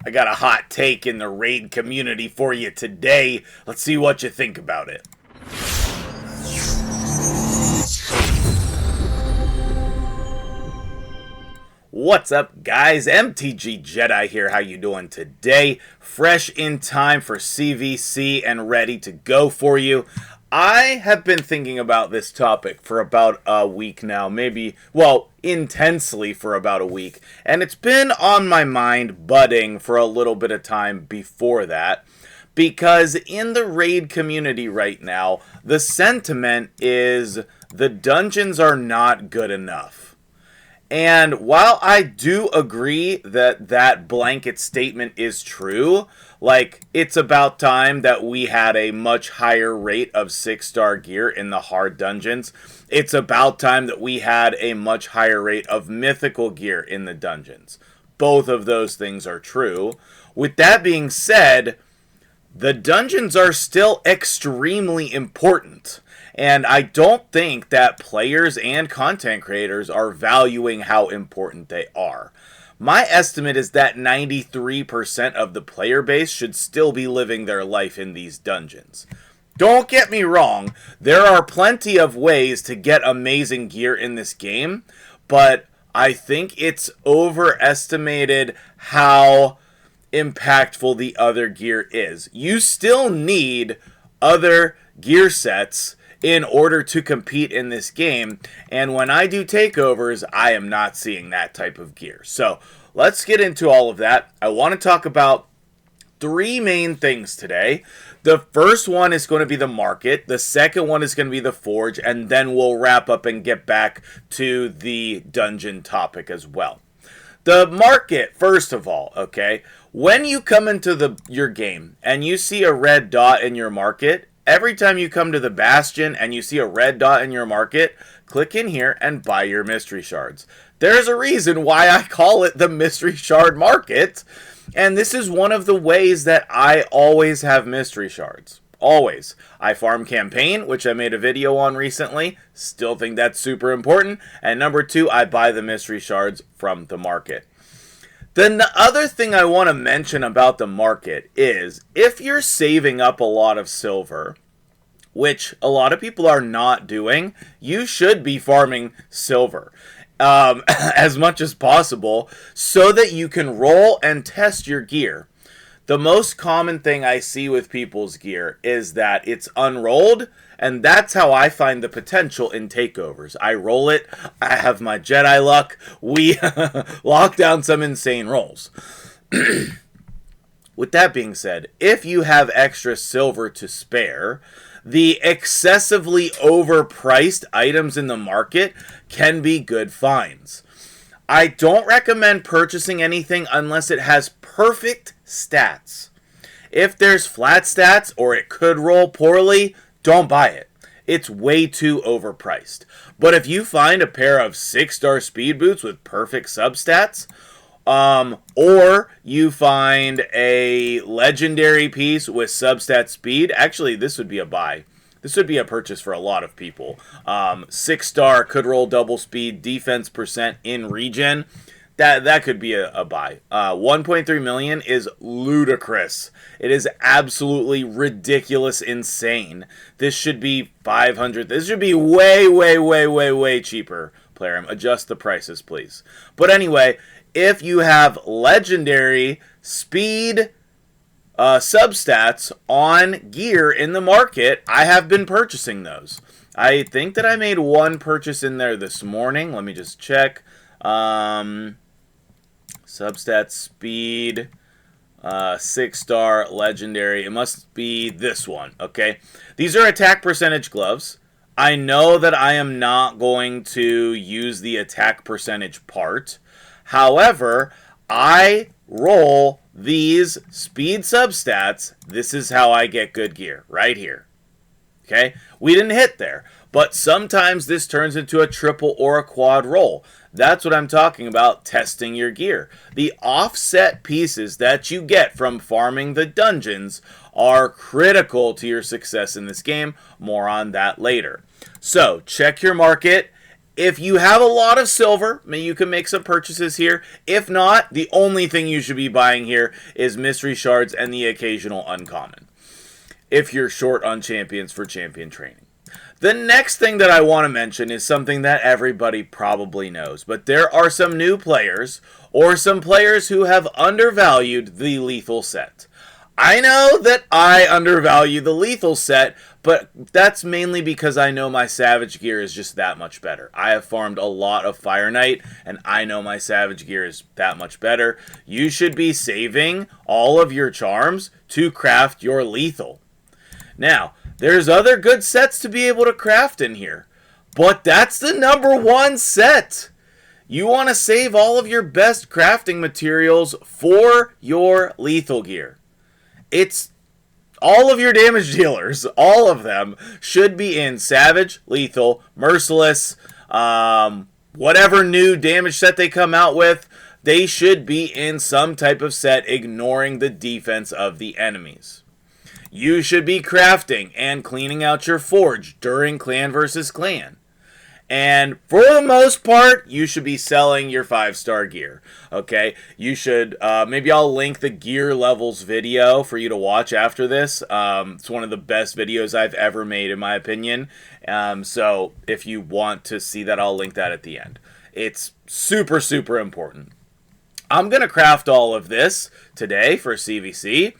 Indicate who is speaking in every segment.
Speaker 1: I got a hot take in the raid community for you today. Let's see what you think about it. What's up, guys? MtgJedi here. How you doing today? Fresh in time for CVC and ready to go for you. I have been thinking about this topic for about a week now, intensely for about a week, and it's been on my mind budding for a little bit of time before that, because in the raid community right now, the sentiment is the dungeons are not good enough. And while I do agree that that blanket statement is true, like, it's about time that we had a much higher rate of 6-star gear in the hard dungeons. It's about time that we had a much higher rate of mythical gear in the dungeons. Both of those things are true. With that being said, the dungeons are still extremely important. And I don't think that players and content creators are valuing how important they are. My estimate is that 93% of the player base should still be living their life in these dungeons. Don't get me wrong, there are plenty of ways to get amazing gear in this game, but I think it's overestimated how impactful the other gear is. You still need other gear sets in order to compete in this game, and when I do takeovers, I am not seeing that type of gear. So let's get into all of that. I want to talk about three main things today. The first one is going to be the market, the second one is going to be the forge, and then we'll wrap up and get back to the dungeon topic as well. The market, first of all, okay? When you come into your game and you see a red dot in your market, every time you come to the Bastion and you see a red dot in your market, click in here and buy your mystery shards. There's a reason why I call it the mystery shard market, and this is one of the ways that I always have mystery shards. Always. I farm campaign, which I made a video on recently. Still think that's super important. And number two, I buy the mystery shards from the market. Then the other thing I want to mention about the market is if you're saving up a lot of silver, which a lot of people are not doing, you should be farming silver as much as possible so that you can roll and test your gear. The most common thing I see with people's gear is that it's unrolled, and that's how I find the potential in takeovers. I roll it, I have my Jedi luck, we lock down some insane rolls. With that being said, if you have extra silver to spare, the excessively overpriced items in the market can be good finds. I don't recommend purchasing anything unless it has perfect stats. If there's flat stats or it could roll poorly, don't buy it. It's way too overpriced. But if you find a pair of 6-star speed boots with perfect substats, or you find a legendary piece with substat speed, actually this would be a buy. This would be a purchase for a lot of people. 6-star could roll double speed, defense percent in regen. That could be a buy. 1.3 million is ludicrous. It is absolutely ridiculous, insane. This should be 500. This should be way cheaper. Player, adjust the prices, please. But anyway, if you have legendary speed substats on gear in the market, I have been purchasing those. I think that I made one purchase in there this morning. Let me just check. Substat speed, 6-star legendary. It must be this one, okay? These are attack percentage gloves. I know that I am not going to use the attack percentage part. However, I roll these speed substats. This is how I get good gear, right here. Okay? We didn't hit there, but sometimes this turns into a triple or a quad roll. That's what I'm talking about, testing your gear. The offset pieces that you get from farming the dungeons are critical to your success in this game. More on that later. So, check your market. If you have a lot of silver, maybe you can make some purchases here. If not, the only thing you should be buying here is mystery shards and the occasional uncommon, if you're short on champions for champion training. The next thing that I want to mention is something that everybody probably knows, but there are some new players or some players who have undervalued the lethal set. I know that I undervalue the lethal set, but that's mainly because I know my Savage gear is just that much better. I have farmed a lot of Fire Knight, and I know my Savage gear is that much better. You should be saving all of your charms to craft your lethal. Now, there's other good sets to be able to craft in here, but that's the #1 set. You want to save all of your best crafting materials for your lethal gear. It's all of your damage dealers, all of them, should be in Savage, Lethal, Merciless, whatever new damage set they come out with, they should be in some type of set ignoring the defense of the enemies. You should be crafting and cleaning out your forge during clan versus clan. And for the most part, you should be selling your 5-star gear, okay? You should, maybe I'll link the gear levels video for you to watch after this. It's one of the best videos I've ever made, in my opinion. So if you want to see that, I'll link that at the end. It's super, super important. I'm going to craft all of this today for CVC.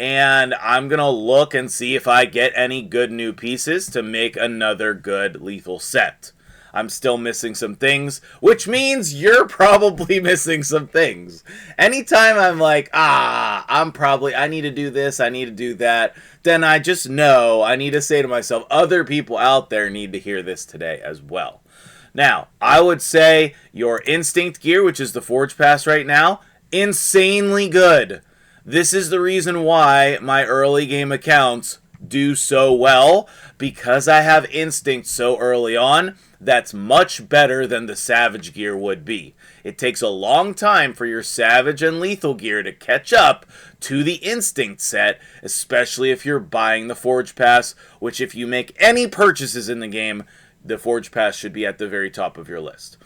Speaker 1: And I'm going to look and see if I get any good new pieces to make another good lethal set. I'm still missing some things, which means you're probably missing some things. Anytime I'm like, I need to do this, I need to do that, then I just know I need to say to myself, other people out there need to hear this today as well. Now, I would say your Instinct gear, which is the Forge Pass right now, insanely good. This is the reason why my early game accounts do so well, because I have Instinct so early on. That's much better than the Savage gear would be. It takes a long time for your Savage and Lethal gear to catch up to the Instinct set, especially if you're buying the Forge Pass, which if you make any purchases in the game, the Forge Pass should be at the very top of your list.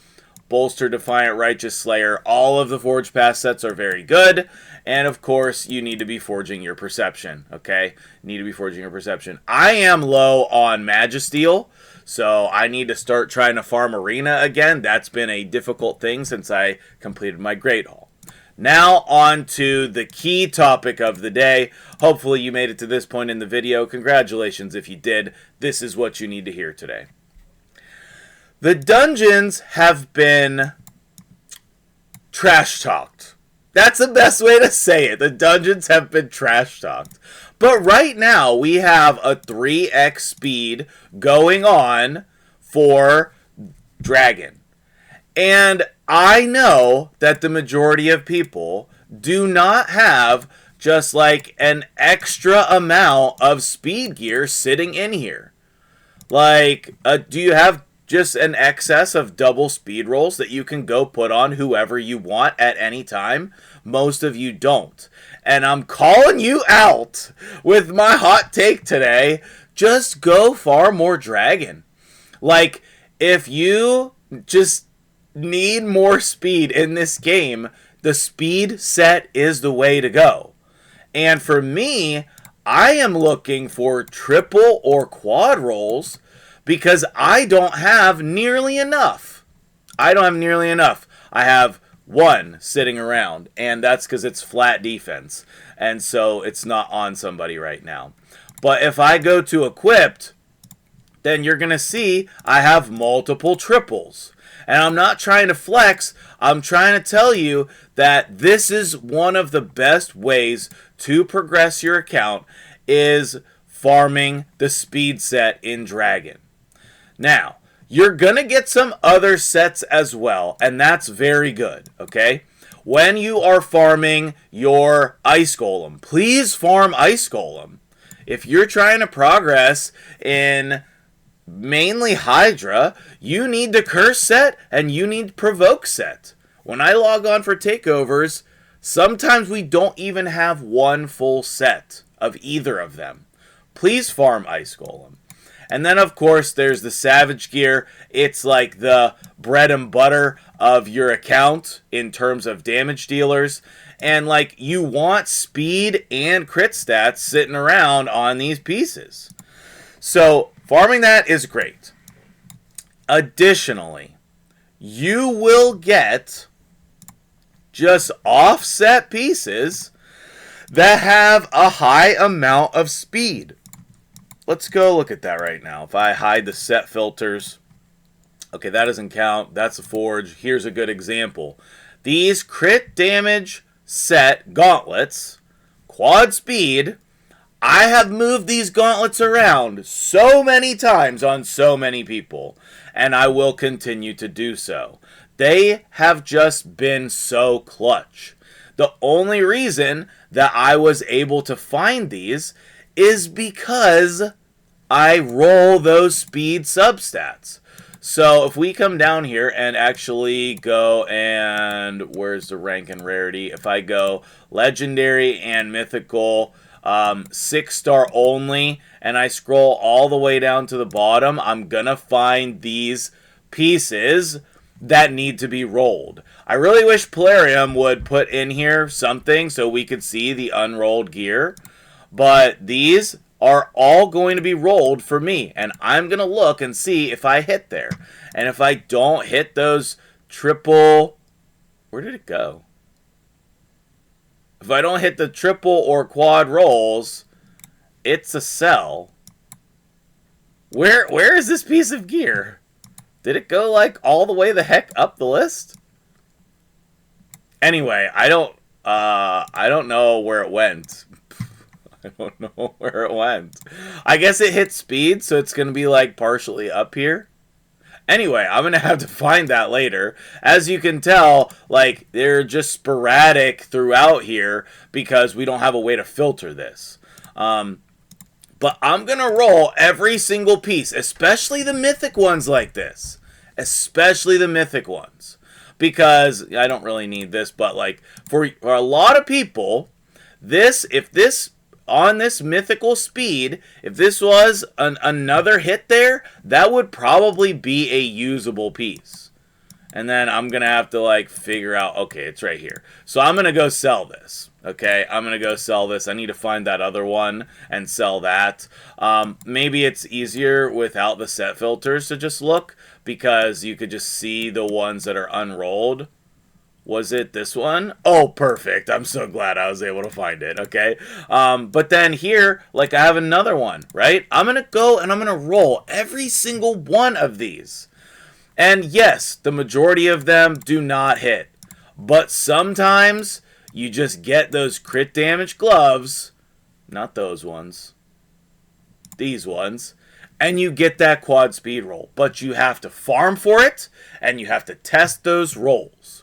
Speaker 1: Bolster, Defiant, Righteous Slayer, all of the Forge Pass sets are very good. And of course, you need to be forging your Perception, okay? Need to be forging your Perception. I am low on Magisteel, so I need to start trying to farm Arena again. That's been a difficult thing since I completed my Great Hall. Now on to the key topic of the day. Hopefully you made it to this point in the video. Congratulations if you did. This is what you need to hear today. The dungeons have been trash-talked. That's the best way to say it. The dungeons have been trash-talked. But right now, we have a 3x speed going on for Dragon. And I know that the majority of people do not have just like an extra amount of speed gear sitting in here. Like, do you have just an excess of double speed rolls that you can go put on whoever you want at any time? Most of you don't. And I'm calling you out with my hot take today. Just go farm more Dragon. Like, if you just need more speed in this game, the speed set is the way to go. And for me, I am looking for triple or quad rolls because I don't have nearly enough. I have one sitting around, and that's because it's flat defense, and so it's not on somebody right now. But if I go to equipped, then you're going to see I have multiple triples. And I'm not trying to flex, I'm trying to tell you that this is one of the best ways to progress your account, is farming the speed set in Dragon. Now, you're going to get some other sets as well, and that's very good, okay? When you are farming your Ice Golem, please farm Ice Golem. If you're trying to progress in mainly Hydra, you need the Curse set and you need Provoke set. When I log on for takeovers, sometimes we don't even have one full set of either of them. Please farm Ice Golem. And then, of course, there's the Savage gear. It's like the bread and butter of your account in terms of damage dealers. And, like, you want speed and crit stats sitting around on these pieces. So, farming that is great. Additionally, you will get just offset pieces that have a high amount of speed. Let's go look at that right now. If I hide the set filters, okay, that doesn't count. That's a forge. Here's a good example. These crit damage set gauntlets, quad speed, I have moved these gauntlets around so many times on so many people, and I will continue to do so. They have just been so clutch. The only reason that I was able to find these is because I roll those speed substats. So if we come down here and actually go and where's the rank and rarity? If I go legendary and mythical, 6-star only, and I scroll all the way down to the bottom, I'm gonna find these pieces that need to be rolled. I really wish Polarium would put in here something so we could see the unrolled gear, but these are all going to be rolled for me, and I'm going to look and see if I hit there. And if I don't hit those triple... Where did it go? If I don't hit the triple or quad rolls, it's a sell. Where is this piece of gear? Did it go, like, all the way the heck up the list? Anyway, I don't know where it went. I don't know where it went. I guess it hit speed, so it's going to be, like, partially up here. Anyway, I'm going to have to find that later. As you can tell, like, they're just sporadic throughout here because we don't have a way to filter this. But I'm going to roll every single piece, especially the mythic ones like this. Especially the mythic ones. Because, I don't really need this, but, like, for a lot of people, on this mythical speed, if this was another hit there, that would probably be a usable piece. And then I'm going to have to, like, figure out, okay, it's right here. So I'm going to go sell this. Okay, I'm going to go sell this. I need to find that other one and sell that. Maybe it's easier without the set filters to just look, because you could just see the ones that are unrolled. Was it this one? Oh, perfect. I'm so glad I was able to find it, okay? But then here, like, I have another one, right? I'm going to go and I'm going to roll every single one of these. And yes, the majority of them do not hit. But sometimes you just get those crit damage gloves. Not those ones. These ones. And you get that quad speed roll. But you have to farm for it, and you have to test those rolls.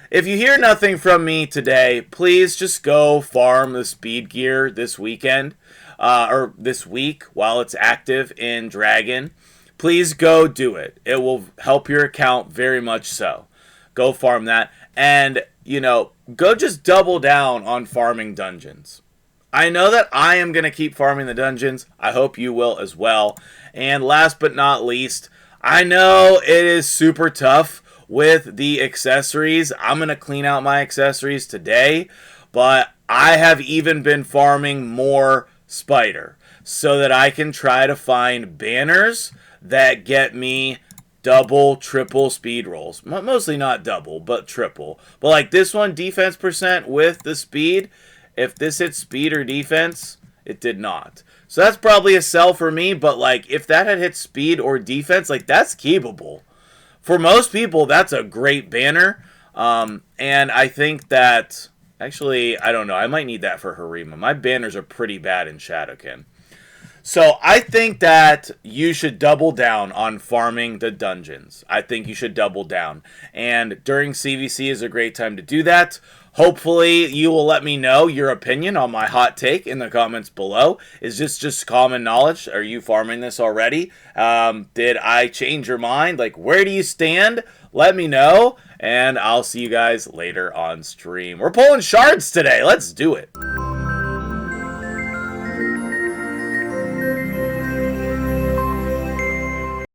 Speaker 1: If you hear nothing from me today, please just go farm the speed gear this weekend, or this week while it's active in Dragon. Please go do it. It will help your account very much so. Go farm that. And, you know, go just double down on farming dungeons. I know that I am going to keep farming the dungeons. I hope you will as well. And last but not least, I know it is super tough with the accessories. I'm going to clean out my accessories today, but I have even been farming more spider so that I can try to find banners that get me double, triple speed rolls. Mostly not double, but triple. But like this one, defense percent with the speed, if this hits speed or defense, it did not. So that's probably a sell for me, but like if that had hit speed or defense, like that's keepable. For most people, that's a great banner. And I think that, actually, I don't know. I might need that for Harima. My banners are pretty bad in Shadowkin. So I think that you should double down on farming the dungeons. I think you should double down. And during CVC is a great time to do that. Hopefully you will let me know your opinion on my hot take in the comments below. Is this just common knowledge? Are you farming this already? Did I change your mind? Like, where do you stand? Let me know. And I'll see you guys later on stream. We're pulling shards today. Let's do it.